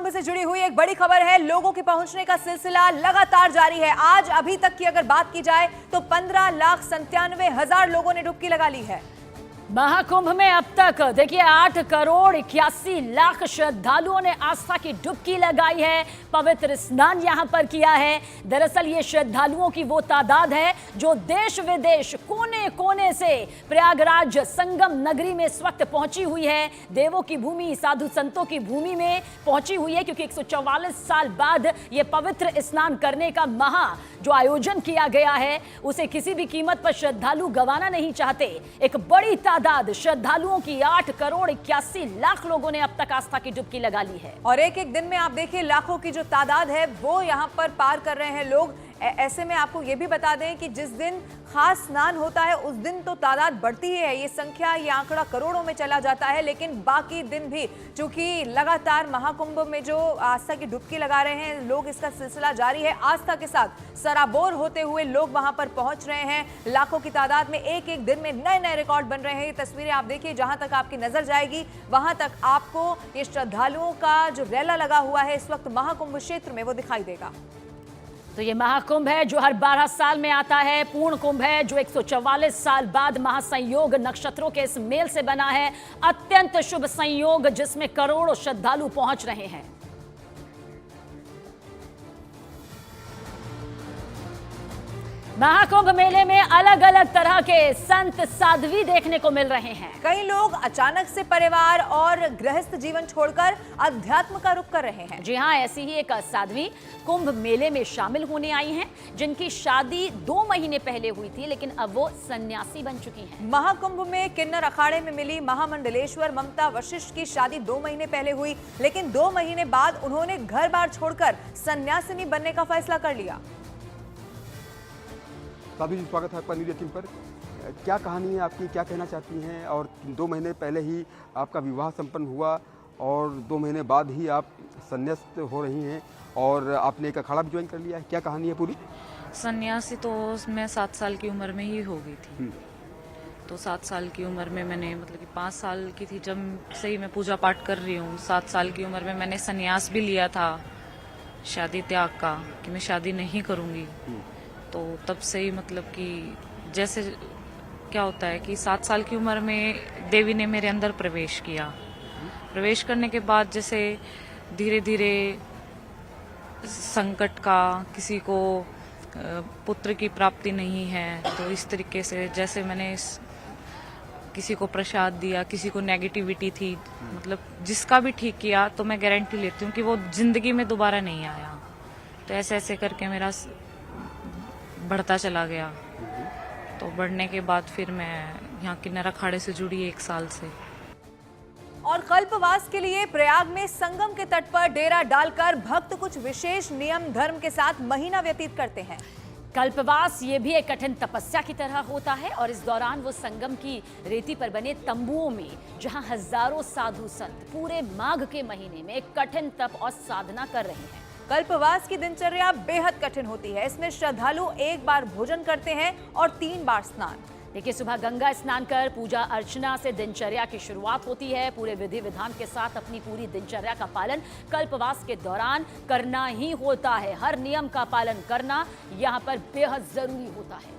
महाकुंभ से जुड़ी हुई एक बड़ी खबर है। लोगों के पहुंचने का सिलसिला लगातार जारी है। आज अभी तक की अगर बात की जाए तो 15,97,000 लोगों ने डुबकी लगा ली है। महाकुंभ में अब तक देखिए 8,81,00,000 श्रद्धालुओं ने आस्था की डुबकी लगाई है, पवित्र स्नान यहां पर किया है। दरअसल ये श्रद्धालुओं की वो तादाद है जो देश विदेश कोने कोने से प्रयागराज संगम नगरी में इस वक्त पहुंची हुई है। देवों की भूमि, साधु संतों की भूमि में पहुंची हुई है, क्योंकि 144 साल बाद ये पवित्र स्नान करने का जो आयोजन किया गया है उसे किसी भी कीमत पर श्रद्धालु गंवाना नहीं चाहते। एक बड़ी तादाद श्रद्धालुओं की 8,81,00,000 लोगों ने अब तक आस्था की डुबकी लगा ली है। और एक एक दिन में आप देखिए लाखों की जो तादाद है वो यहां पर पार कर रहे हैं लोग। ऐसे में आपको ये भी बता दें कि जिस दिन खास स्नान होता है उस दिन तो तादाद बढ़ती ही है, ये संख्या, ये आंकड़ा करोड़ों में चला जाता है। लेकिन बाकी दिन भी चूंकि लगातार महाकुंभ में जो आस्था की डुबकी लगा रहे हैं लोग, इसका सिलसिला जारी है। आस्था के साथ सराबोर होते हुए लोग वहां पर पहुंच रहे हैं। लाखों की तादाद में एक एक दिन में नए नए रिकॉर्ड बन रहे हैं। ये तस्वीरें आप देखिए, जहां तक आपकी नजर जाएगी वहां तक आपको ये श्रद्धालुओं का जो रेला लगा हुआ है इस वक्त महाकुंभ क्षेत्र में वो दिखाई देगा। तो ये महाकुंभ है जो हर 12 साल में आता है। पूर्ण कुंभ है जो 144 साल बाद महासंयोग नक्षत्रों के इस मेल से बना है। अत्यंत शुभ संयोग जिसमें करोड़ों श्रद्धालु पहुंच रहे हैं। महाकुंभ मेले में अलग अलग तरह के संत साध्वी देखने को मिल रहे हैं। कई लोग अचानक से परिवार और गृहस्थ जीवन छोड़कर अध्यात्म का रुख कर रहे हैं। जी हाँ, ऐसी ही एक साध्वी कुंभ मेले में शामिल होने आई हैं, जिनकी शादी 2 महीने पहले हुई थी, लेकिन अब वो सन्यासी बन चुकी हैं। महाकुंभ में किन्नर अखाड़े में मिली महामंडलेश्वर ममता वशिष्ठ की शादी 2 महीने पहले हुई, लेकिन 2 महीने बाद उन्होंने घर बार छोड़कर सन्यासिनी बनने का फैसला कर लिया। साधु जी, स्वागत है आपका न्यूज़ 18 पर। क्या कहानी है आपकी, क्या कहना चाहती हैं? और 2 महीने पहले ही आपका विवाह संपन्न हुआ और 2 महीने बाद ही आप संन्यास्त हो रही हैं और आपने एक अखाड़ा भी ज्वाइन कर लिया है। क्या कहानी है पूरी? सन्यासी तो मैं 7 साल की उम्र में ही हो गई थी। तो 7 साल की उम्र में मैंने, मतलब कि 5 साल की थी जब से ही मैं पूजा पाठ कर रही हूँ। 7 साल की उम्र में मैंने सन्यास भी लिया था शादी त्याग का, कि मैं शादी नहीं करूँगी। तो तब से ही, मतलब कि जैसे क्या होता है कि 7 साल की उम्र में देवी ने मेरे अंदर प्रवेश किया। प्रवेश करने के बाद जैसे धीरे धीरे संकट का, किसी को पुत्र की प्राप्ति नहीं है, तो इस तरीके से जैसे मैंने किसी को प्रसाद दिया, किसी को नेगेटिविटी थी, मतलब जिसका भी ठीक किया, तो मैं गारंटी लेती हूँ कि वो जिंदगी में दोबारा नहीं आया। तो ऐसे ऐसे करके मेरा बढ़ता चला गया। तो बढ़ने के बाद फिर मैं यहाँ किन्नर अखाड़े से जुड़ी 1 साल से। और कल्पवास के लिए प्रयाग में संगम के तट पर डेरा डालकर भक्त कुछ विशेष नियम धर्म के साथ महीना व्यतीत करते हैं। कल्पवास ये भी एक कठिन तपस्या की तरह होता है और इस दौरान वो संगम की रेती पर बने तंबुओं में, जहां हजारों साधु संत पूरे माघ के महीने में एक कठिन तप और साधना कर रहे हैं। कल्पवास की दिनचर्या बेहद कठिन होती है। इसमें श्रद्धालु 1 बार भोजन करते हैं और 3 बार स्नान। देखिए, सुबह गंगा स्नान कर पूजा अर्चना से दिनचर्या की शुरुआत होती है। पूरे विधि विधान के साथ अपनी पूरी दिनचर्या का पालन कल्पवास के दौरान करना ही होता है। हर नियम का पालन करना यहाँ पर बेहद जरूरी होता है।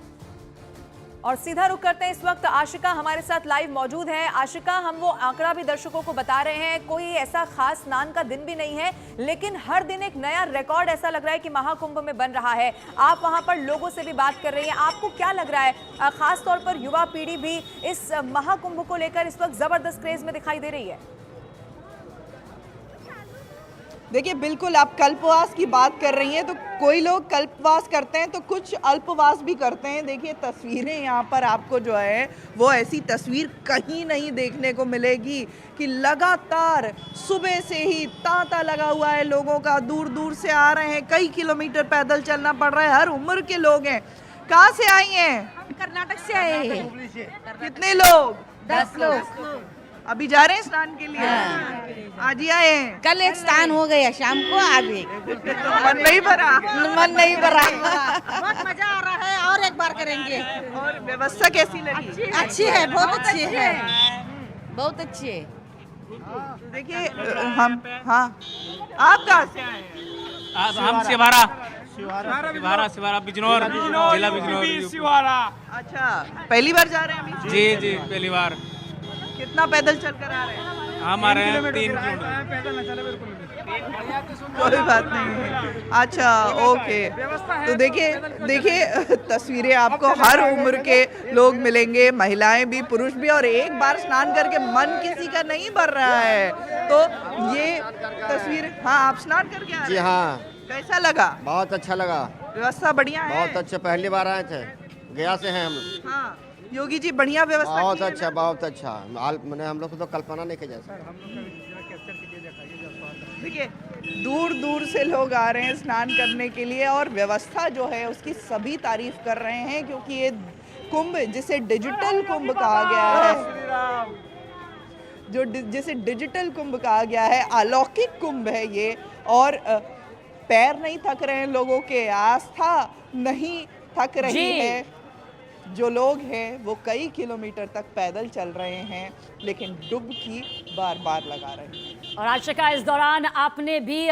और सीधा रुख करते हैं, इस वक्त आशिका हमारे साथ लाइव मौजूद है। आशिका, हम वो आंकड़ा भी दर्शकों को बता रहे हैं, कोई ऐसा खास स्नान का दिन भी नहीं है, लेकिन हर दिन एक नया रिकॉर्ड ऐसा लग रहा है कि महाकुंभ में बन रहा है। आप वहां पर लोगों से भी बात कर रही हैं, आपको क्या लग रहा है? खास तौर पर युवा पीढ़ी भी इस महाकुंभ को लेकर इस वक्त जबरदस्त क्रेज में दिखाई दे रही है। देखिए, बिल्कुल आप कल्पवास की बात कर रही हैं, तो कोई लोग कल्पवास करते हैं तो कुछ अल्पवास भी करते हैं। देखिए तस्वीरें यहाँ पर आपको जो है वो ऐसी तस्वीर कहीं नहीं देखने को मिलेगी कि लगातार सुबह से ही तांता लगा हुआ है लोगों का। दूर दूर से आ रहे हैं, कई किलोमीटर पैदल चलना पड़ रहा है, हर उम्र के लोग हैं। कहाँ से आई हैं? हम कर्नाटक से आए हैं। कितने लोग? 10 लोग। अभी जा रहे हैं स्नान के लिए? आज ही आए हैं? कल एक स्नान हो गया, शाम को आ गए। मन नहीं भरा? मन नहीं भरा। बहुत मजा आ रहा है और एक बार करेंगे। और व्यवस्था कैसी लगी? अच्छी है, बहुत अच्छी है, बहुत अच्छी है। देखिए हम, हाँ, आप कहाँ से आए हैं? हम सिवारा बिजनौर जिला बिजनौर। अच्छा, पहली बार जा रहे हैं अभी? जी पहली बार। कितना पैदल चलकर आ रहे हैं? हम आ रहे हैं 3 किलोमीटर। कोई बात नहीं है। अच्छा, ओके। तो देखिए तस्वीरें आपको हर उम्र के लोग मिलेंगे, महिलाएं भी, पुरुष भी, और एक बार स्नान करके मन किसी का नहीं भर रहा है। तो ये तस्वीर, हाँ, आप स्नान करके आ रहे जी हैं? हाँ, कैसा लगा? बहुत अच्छा लगा, व्यवस्था बढ़िया है? बहुत अच्छा। पहली बार आए थे, गया से हैं हम। हाँ, योगी जी बढ़िया व्यवस्था बहुत की है अच्छा, ना? बहुत अच्छा। मैंने हम लोग को तो कल्पना नहीं की जैसा। देखिए दूर दूर से लोग आ रहे हैं स्नान करने के लिए, और व्यवस्था जो है उसकी सभी तारीफ कर रहे हैं, क्योंकि ये कुंभ जिसे डिजिटल कुंभ कहा गया है, जिसे डिजिटल कुंभ कहा गया है, अलौकिक कुंभ है ये। और पैर नहीं थक रहे हैं लोगों के, आस्था नहीं थक रही है। जो लोग हैं वो कई किलोमीटर तक पैदल चल रहे हैं, लेकिन डुबकी बार बार लगा रहे हैं। और आशिका, इस दौरान आपने भी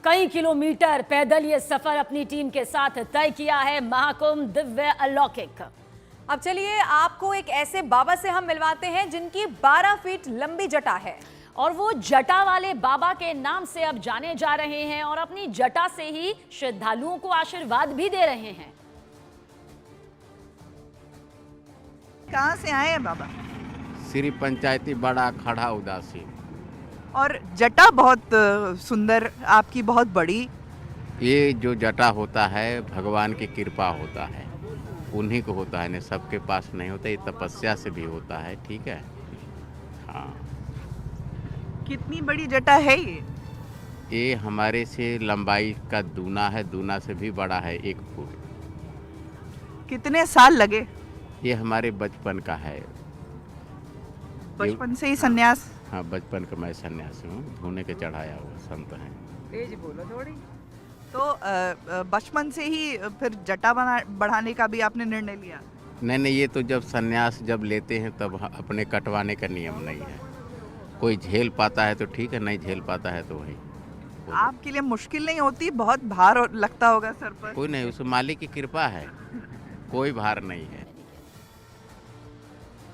कई किलोमीटर पैदल ये सफर अपनी टीम के साथ तय किया है। महाकुंभ दिव्य अलौकिक। अब चलिए आपको एक ऐसे बाबा से हम मिलवाते हैं जिनकी 12 फीट लंबी जटा है, और वो जटा वाले बाबा के नाम से अब जाने जा रहे हैं, और अपनी जटा से ही श्रद्धालुओं को आशीर्वाद भी दे रहे हैं। कहाँ से आए हैं बाबा? श्री पंचायती बड़ा खड़ा उदासी। और जटा बहुत सुंदर, आपकी बहुत बड़ी। ये जो जटा होता है भगवान की कृपा होता है, उन्हीं को होता है, नहीं सबके पास नहीं होता। ये तपस्या से भी होता है, ठीक है। हाँ, कितनी बड़ी जटा है ये? ये हमारे से लंबाई का दूना है, दूना से भी बड़ा है 1 फुट। कितने साल लगे? ये हमारे बचपन का है। बचपन से ही सन्यास? हाँ, बचपन का मैं सन्यासी हूँ, धोने के चढ़ाया हुआ संत हैं। तो बचपन से ही फिर जटा बढ़ाने का भी आपने निर्णय लिया? नहीं, ये तो जब सन्यास जब लेते हैं तब अपने कटवाने का नियम नहीं है। कोई झेल पाता है तो ठीक है, नहीं झेल पाता है तो वही। आपके लिए मुश्किल नहीं होती? बहुत भार लगता होगा सर पर? कोई नहीं, उस मालिक की कृपा है, कोई भार नहीं है।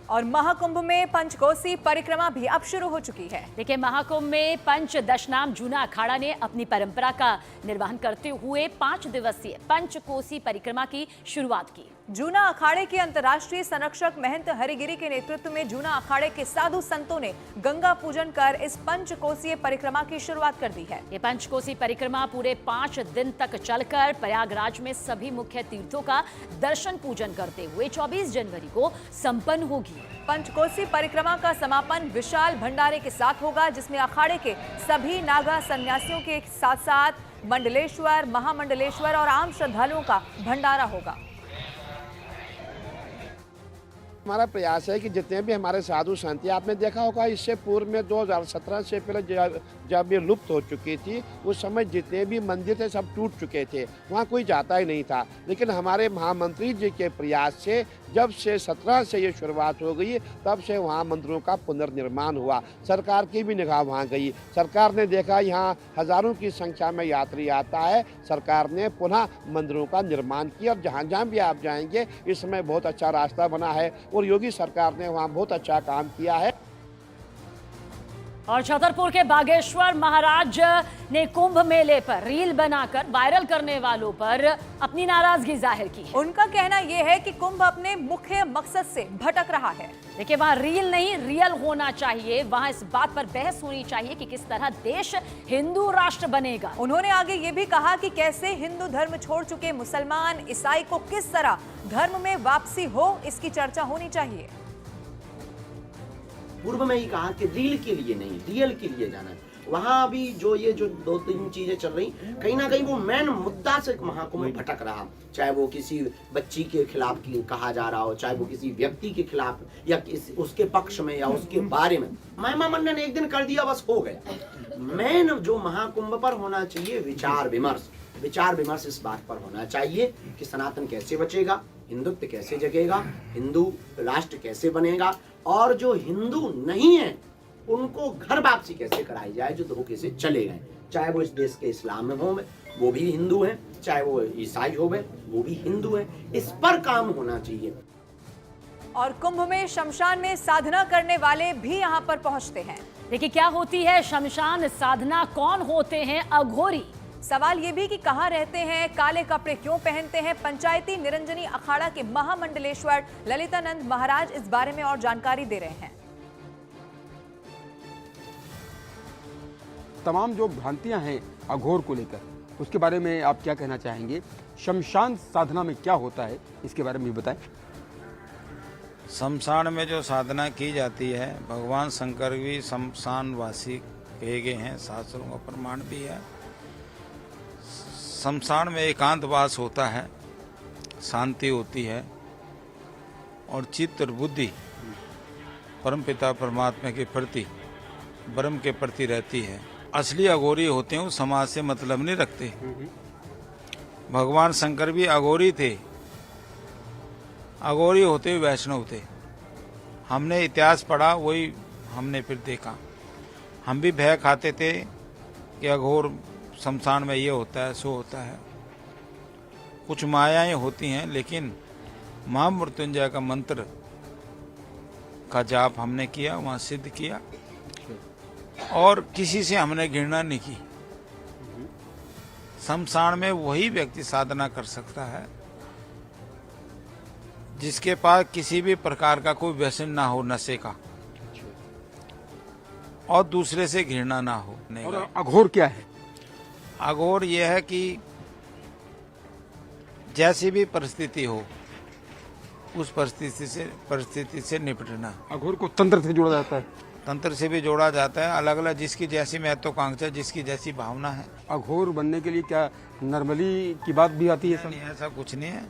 और महाकुंभ में पंचकोसी परिक्रमा भी अब शुरू हो चुकी है। देखिए, महाकुंभ में पंच दशनाम जूना अखाड़ा ने अपनी परंपरा का निर्वहन करते हुए 5 दिवसीय पंचकोसी परिक्रमा की शुरुआत की। जूना अखाड़े के अंतर्राष्ट्रीय संरक्षक महंत हरिगिरी के नेतृत्व में जूना अखाड़े के साधु संतों ने गंगा पूजन कर इस पंचकोसीय परिक्रमा की शुरुआत कर दी है। ये पंचकोसी परिक्रमा पूरे 5 दिन तक चलकर प्रयागराज में सभी मुख्य तीर्थों का दर्शन पूजन करते हुए 24 जनवरी को संपन्न होगी। पंचकोसी परिक्रमा का समापन विशाल भंडारे के साथ होगा, जिसमें अखाड़े के सभी नागा सन्यासियों के साथ साथ मंडलेश्वर, महामंडलेश्वर और आम श्रद्धालुओं का भंडारा होगा। हमारा प्रयास है कि जितने भी हमारे साधु संत, आपने देखा होगा इससे पूर्व में 2017 से पहले जब ये लुप्त हो चुकी थी, उस समय जितने भी मंदिर थे सब टूट चुके थे, वहाँ कोई जाता ही नहीं था। लेकिन हमारे महामंत्री जी के प्रयास से जब से 17 से ये शुरुआत हो गई, तब से वहाँ मंदिरों का पुनर्निर्माण हुआ। सरकार की भी निगाह वहाँ गई, सरकार ने देखा यहाँ हजारों की संख्या में यात्री आता है, सरकार ने पुनः मंदिरों का निर्माण किया। और जहाँ जहाँ भी आप जाएंगे इस समय बहुत अच्छा रास्ता बना है, और योगी सरकार ने वहाँ बहुत अच्छा काम किया है। और छतरपुर के बागेश्वर महाराज ने कुंभ मेले पर रील बनाकर वायरल करने वालों पर अपनी नाराजगी जाहिर की है। उनका कहना यह है कि कुंभ अपने मुख्य मकसद से भटक रहा है। देखिए, वहाँ रील नहीं रियल होना चाहिए। वहाँ इस बात पर बहस होनी चाहिए कि किस तरह देश हिंदू राष्ट्र बनेगा। उन्होंने आगे ये भी कहा कि कैसे हिंदू धर्म छोड़ चुके मुसलमान, ईसाई को किस तरह धर्म में वापसी हो, इसकी चर्चा होनी चाहिए। पूर्व में ही कहा कि रील के लिए नहीं, रियल के लिए जाना है। वहाँ अभी जो 2-3 चीजें चल रही, कहीं ना कहीं वो मेन मुद्दा से महाकुंभ भटक रहा। चाहे वो किसी बच्ची के खिलाफ कहा जा रहा हो, चाहे वो किसी व्यक्ति के खिलाफ या उसके पक्ष में या उसके बारे में। महिमा मंडन ने एक दिन कर दिया, बस हो गया। मेन जो महाकुंभ पर होना चाहिए विचार विमर्श इस बात पर होना चाहिए कि सनातन कैसे बचेगा, हिंदुत्व कैसे जगेगा, हिंदू राष्ट्र कैसे बनेगा, और जो हिंदू नहीं है उनको घर वापसी कैसे कराई जाए जो धोखे से चले गए, चाहे वो इस देश के इस्लाम में हो, वो भी हिंदू हैं, चाहे वो ईसाई हो, वो भी हिंदू हैं। इस पर काम होना चाहिए। और कुंभ में शमशान में साधना करने वाले भी यहाँ पर पहुंचते हैं। देखिए क्या होती है शमशान साधना, कौन होते हैं अघोरी? सवाल ये भी कि कहाँ रहते हैं, काले कपड़े क्यों पहनते हैं। पंचायती निरंजनी अखाड़ा के महामंडलेश्वर ललितानंद महाराज इस बारे में और जानकारी दे रहे हैं। तमाम जो भ्रांतियां हैं अघोर को लेकर, उसके बारे में आप क्या कहना चाहेंगे? शमशान साधना में क्या होता है, इसके बारे में भी बताएं। शमशान में जो साधना की जाती है, भगवान शंकर भी शमशानवासी कहे गए हैं, शास्त्रों का प्रमाण भी है। शमशान में एकांतवास होता है, शांति होती है और चित्त और बुद्धि परमपिता परमात्मा के प्रति, ब्रह्म के प्रति रहती है। असली अघोरी होते हैं, वो समाज से मतलब नहीं रखते। भगवान शंकर भी अघोरी थे, अघोरी होते हुए वैष्णव थे। हमने इतिहास पढ़ा, वही हमने फिर देखा। हम भी भय खाते थे कि अघोर शमशान में ये होता है, सो होता है। कुछ मायाएं होती हैं, लेकिन महामृत्युंजय का मंत्र का जाप हमने किया, वहाँ सिद्ध किया और किसी से हमने घृणा नहीं की। शमशान में वही व्यक्ति साधना कर सकता है जिसके पास किसी भी प्रकार का कोई व्यसन ना हो, नशे का, और दूसरे से घृणा ना हो। और अघोर क्या है? अघोर यह है कि जैसी भी परिस्थिति हो, उस परिस्थिति से निपटना। अघोर को तंत्र से जोड़ा जाता है? तंत्र से भी जोड़ा जाता है। अलग अलग जिसकी जैसी महत्वाकांक्षा, जिसकी जैसी भावना है। अघोर बनने के लिए क्या नर्मली की बात भी आती है? नहीं, ऐसा कुछ नहीं है,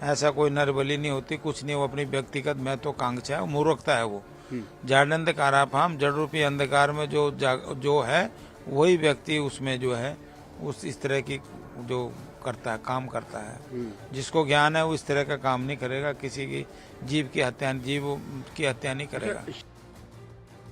ऐसा कोई नरबली नहीं होती, कुछ नहीं। वो अपनी व्यक्तिगत महत्वाकांक्षा है, मूर्खता है। वो जाड्यंधकाराफाम, जड़ रूपी अंधकार में जो है वही व्यक्ति उसमें जो है उस इस तरह की जो करता है, काम करता है। जिसको ज्ञान है वो इस तरह का काम नहीं करेगा, किसी की जीव की हत्या नहीं करेगा।